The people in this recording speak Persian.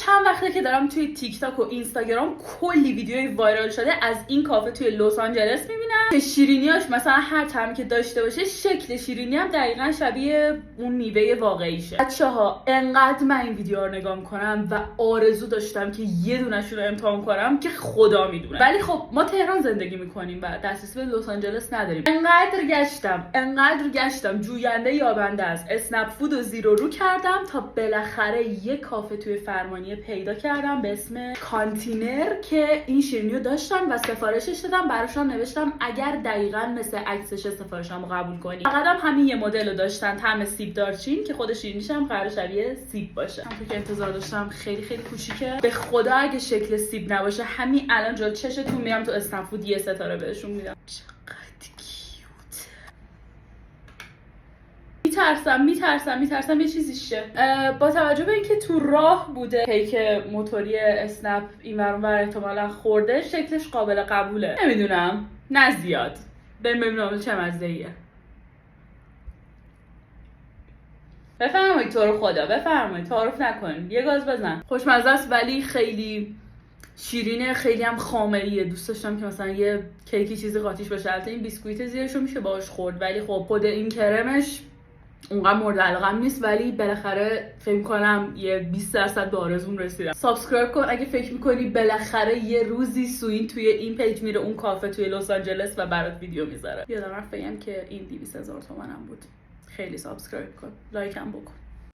چند وقته که دارم توی تیک تاک و اینستاگرام کلی ویدیوی وایرال شده از این کافه توی لس آنجلس میبینم که شیرینیاش مثلا هر طعمی که داشته باشه شکل شیرینی هم دقیقاً شبیه اون میوه واقعیشه. بچه‌ها انقدر من این ویدیوها رو نگاه میکنم و آرزو داشتم که یه دونه‌شون رو امتحان کنم که خدا میدونه، ولی خب ما تهران زندگی میکنیم و دسترسی به لس آنجلس نداریم. انقدر گشتم جوینده یابنده است، اسنپ فود و زیرو رو کردم تا بالاخره یه کافه توی فرمانیه پیدا کردم به اسم کانتینر که این شیرینیو داشتن و سفارشش دادم. براشون نوشتم اگر دقیقاً مثل عکسش سفارشمو قبول کنی. فقط همین یه مدل رو داشتن، طعم سیب دارچین که خود شیرینیش هم قرار شبیه سیب باشه. همونطور که انتظار داشتم خیلی کوچیکه. به خدا اگه شکل سیب نباشه همین الان جلوی چشتون میرم تو اسنپ فود یه ستاره بهشون میدم. میترسم یه چیزی شه. با توجه به اینکه تو راه بوده پیک موتوری اسنپ این ور اونور احتمالاً خورده، شکلش قابل قبوله. نمیدونم، نه زیاد. ببینم چه مزه‌ایه. بفرمایید تو رو خدا، بفرمایید، تعارف نکنید، یه گاز بزن. خوشمزه است ولی خیلی شیرینه، خیلی هم خاملیه. دوست داشتم که مثلا یه کیکی چیزی قاطیش باشه. البته این بیسکویت زیرشو میشه باهاش خورد، ولی خب خود این کرمش اونقدر مورد علاقم نیست، ولی بالاخره فکر کنم یه 20% به آرزوم رسیدم. سابسکرایب کن اگه فکر میکنی بالاخره یه روزی سوین توی این پیج میره اون کافه توی لس آنجلس و برات ویدیو میذاره. یادم رفت بگم که این 200,000 تومنم بود. خیلی سابسکرایب کن، لایک هم بکن.